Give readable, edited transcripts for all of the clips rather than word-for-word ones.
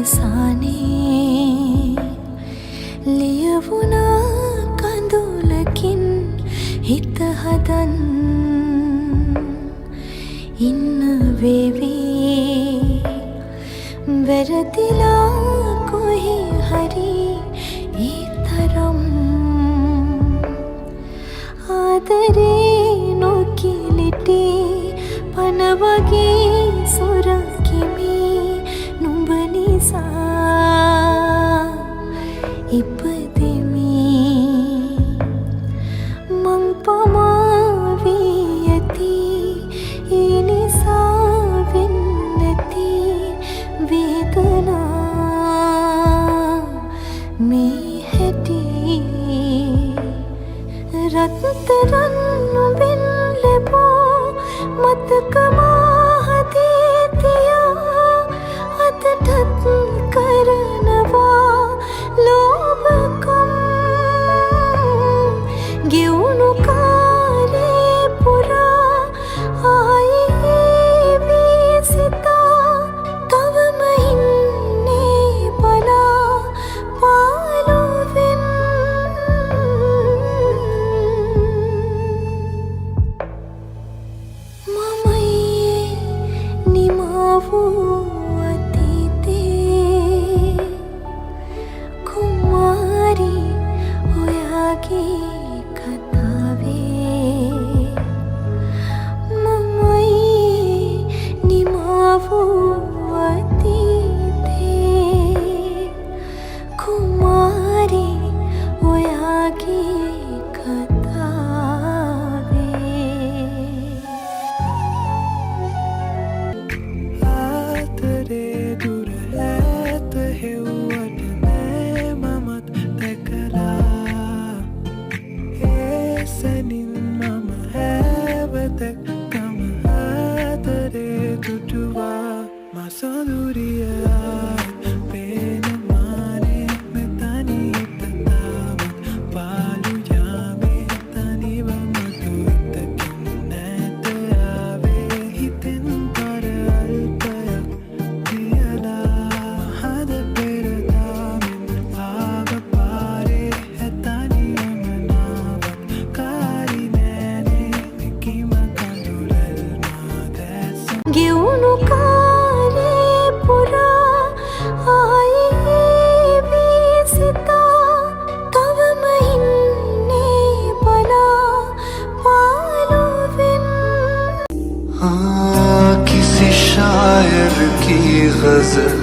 අවසානයේ ලියවුණා කඳුලකින් හිත හදන් ඉන්න වේවි වැරදිලා කොහි හරි ඒ තරම් ආදරේ නොකිලිටි පන වගේ සොරකිමි නුඹ නිසා ඉපදෙමි මං පමා වී ඇති ඒ නිසා වෙන්නැති වේදනා මේ හැටි රත්තරන් නුඹෙන් ලැබූ මතක මාහදී තියා අදටත් කරනවා ලෝභකම් ගෙවුණු කාලේ පුරා ආයේ වී සිතා තවම ඉන්නේ බලා පාළුවෙන් මමයේ නිමා වූ අතීතේ කුමාරි ඔයාගේ කතාවේ මමයේ නිමා වූ අතීතේ කුමාරි ඔයාගේ ආතරේ දුර ඈත හෙව්වට නෑ මමත් දැකලා ඒ සැනින් මම හැවතැක්කම ආතරේ දුටුවා මසඳුරියා පේන මානේ මෙතනිත තාමත් පාළු යාමේ තනිවම දුවිතකින් නැත ආවේ හිතෙන් පර අල්පයක් තියලා මහද පෙරදාමින් ආව පාරේ ඇතනියම නාවක් කාරි නෑනේ නිකිම කඳුරල් මා දැස ගෙවුණු කාලේ පුරා ආයේ වී සිතා තවම ඉන්නේ බලා පාළුවෙන් किसी शायर की गजल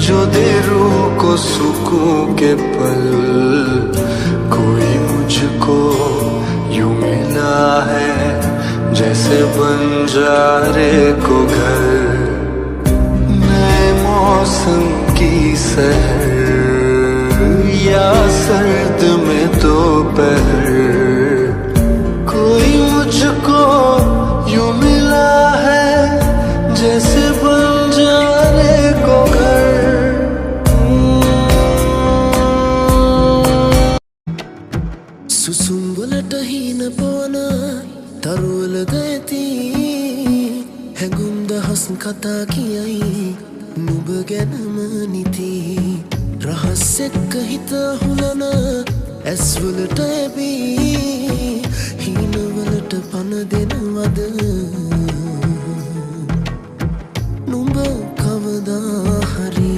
जो दे रूह को सुकून के पल कोई मुझको यूं मिला है जैसे बंजारे को घर नए मौसम की सहर या सर्द में दोपहर कोई मुझको यूं मिला है जैसे बंजारे को घर සුසුම්බලට හින පොන තරුවල ගෑති හැඟුම් දහස් කතා කියයි නුඹ ගැනම නිති රහස් එක්ක හිත හුලන ඇස්වලට ඇබී හීනවලට පන දෙනවද නුඹ කවදා හරි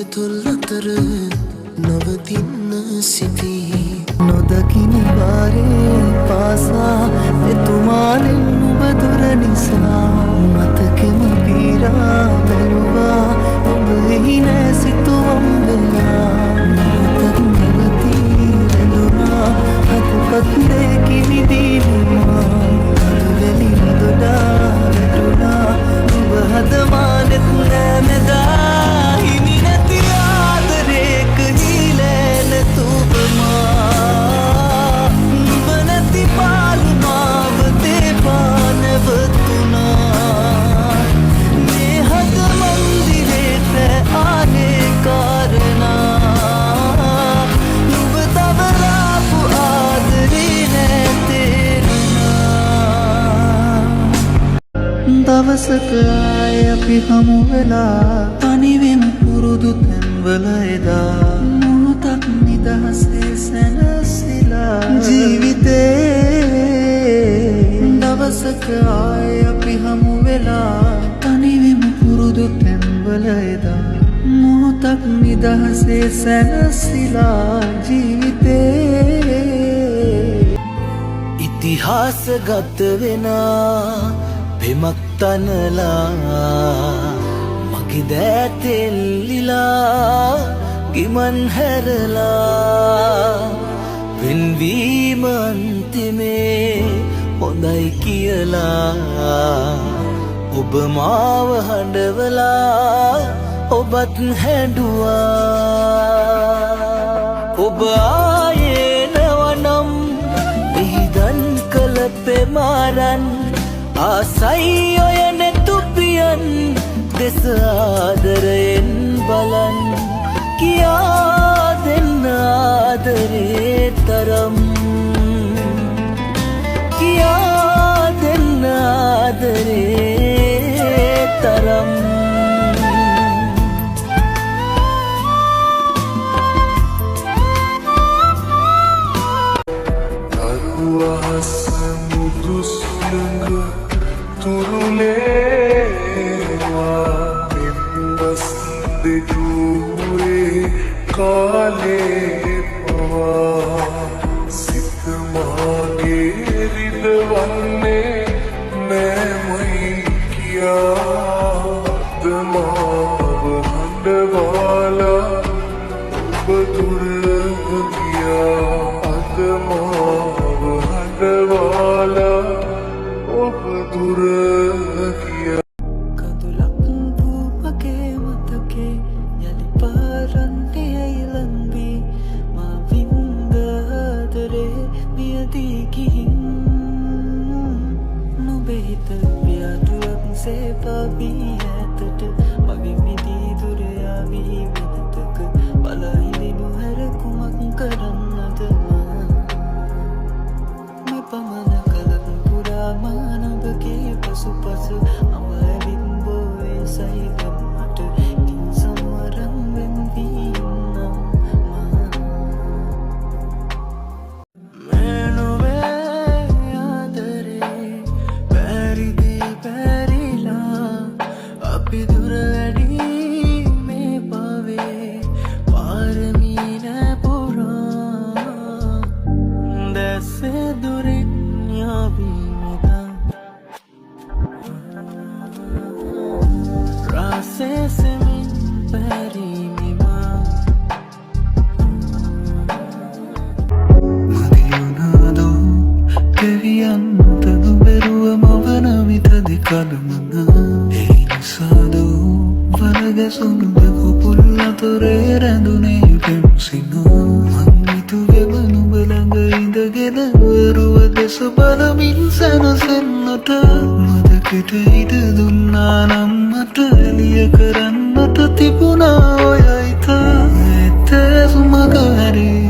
තොල් අතර නවතින්න සිටී නොදකින වාරේ පාසා එතුමාලෙන් නුඹ දුර නිසා මතකෙම පීරා බැලුවා ඔබ එහි නෑ සිතුවම් වෙලා මතක් නැවතී රැඳුනා හදපත් දෙකි විදිනවා කඳුලෙලි දොඩා වැටුණා නුඹ හදමානෙත් නෑ මෙදා හිමි නැති ආදරේක හිලෑන තුබ දවසක ආය අපි හමු වෙලා තනිවෙම පුරුදු තැන්වල එදා මොහොතක් නිදහසේ සැනසිලා ජීවිතේ දවසක ආය අපි හමු වෙලා තනිවෙම පුරුදු තැන්වල එදා මොහොතක් නිදහසේ සැනසිලා ජීවිතේ ඉතිහාසගත වෙනා පෙමක් තනලා මගේ දෑතෙල්ලිලා ගිමන් හැරලා වෙන්වීම අන්තිමේ හොඳයි කියලා ඔබ මාව හඬවලා ඔබත් හැඬුවා ඔබ ආයේ නවනම් එහිදන් කළ පෙමාරන් ආසයි ඔය නැතුපියන් දෙස ආදරයෙන් බලන් කියා දෙන්න ආදරේ තරම් කියා දෙන්න ආදරේ තරම් අරුවහස මුදු සුළඟ තුරුලේවා පිම්බස් දෙජූරේ කාලේ පවා සිත මාගේ රිදවන්නේ නෑමයි කියා දමාව හඬවාලා ඔබ දුර ගියා අදමාව හඬවාලා ඔබ දුර ගියා කඳුලක් වූපගේ මතකේ යලි පාරන්නේ ඇයිලන්වී මා වින්දදරේ මියදී ගිහින් නොබේ හිත පියාදුවක් සේපාවී ඇතට මගේ මිදී දුරයාවී වෙනතක බලහිලි නොහැර කුමක් කරන්නද මේ පමණ කලක් පුරා මානවගේ පසුපස අම ඇවිත් බෝවේ සයිවන්නට කින් සමරන් වෙන්වී නම් මේනුවේ ආදරේ පැරිදී පැරිලා අපි දුර වැඩි මේ පවේ පාරමී නැපුරා දැසේ දුරින් යාවීමදා රාසේ සෙමින් පැරීමිමා මදියුනාදෝ දෙවියන්තදු බැරුව මවන විතදි කඩමන ඒ නිසාදෝ වලගැසුනුද කොපුල් අතුරේ රැඳුනේ පෙම්සින මංවිතුගෙව නුබළඟ ඉඳගෙන වරුව දෙස බලමින් සැනසෙන්නට මදකට ඉඩ දුන්නා නම් මට එළිය කරන්නට තිබුණා ඔය හිත ඇත්තේ සුමග හැරේ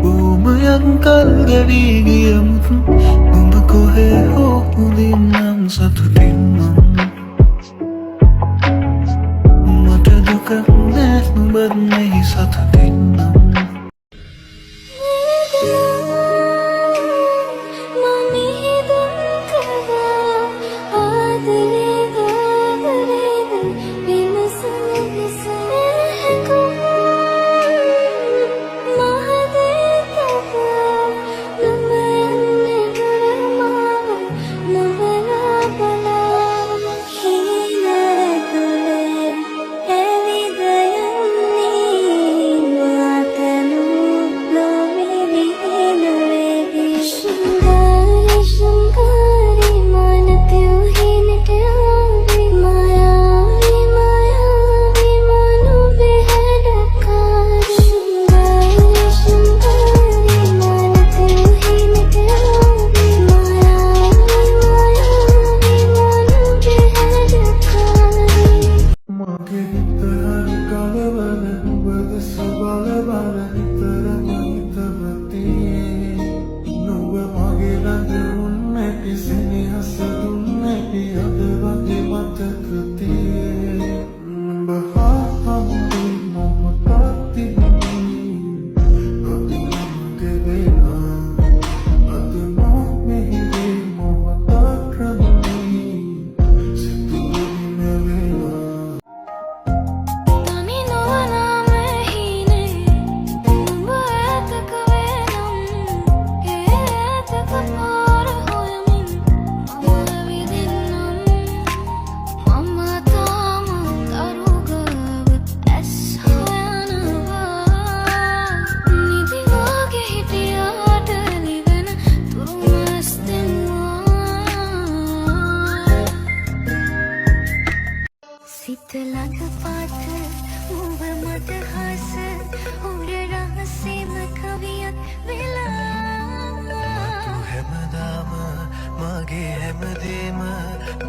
බොහොමයක් කල් ගෙවී ගියමුත් උඹ කොහේ හෝ හොඳින් නම් සතුටින් නම් මට දුකක් නෑ නුඹත් මෙහි සතුටින් නම් Mahadeva, Namah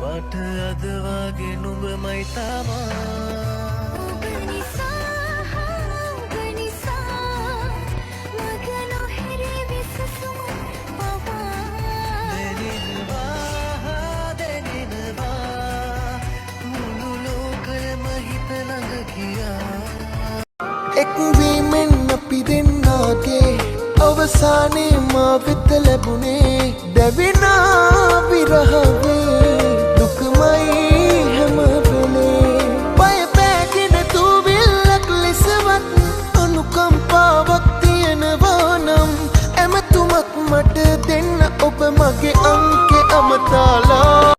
මට අද වගේ නුඹමයි තමා ඔබ නිසා ඔබ නිසා මග නොහැරී විසසුම පවා දැනෙනවා මුළු ලෝකයම හිත ළඟ ගියා එක්වීමෙන් අපි දෙන්නාගේ අවසානයේ මා වෙත ලැබුණේ දැවෙනා විරහවේ දුකමයි හැම වෙලේ බය පැගෙන තුවිල්ලක් ලෙසවත් අනුකම්පාවක් තියෙනවා නම් ඇමතුමක් මට දෙන්න ඔබ මගේ අංකේ අමතාලා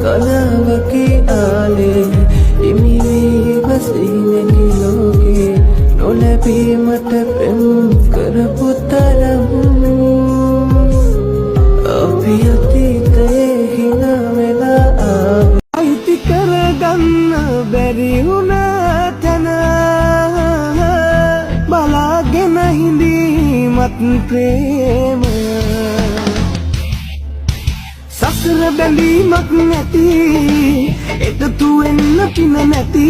කලාවකි ආලේ ඉමිවී වසිනෙකි ලෝකේ නොලැබීමට පෙම් කරපු තරම් අපි අතීතයේ හින වෙලා අයිති කරගන්න බැරි වුණ තැන බලාගෙන හිඳීමත් ප්‍රේමය සසර බැඳීමක් නැති එකතු වෙන්න පින නැති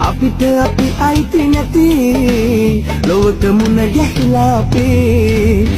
අපිට අපි අයිති නැති ලොවක මුණ ගැහිලා අපේ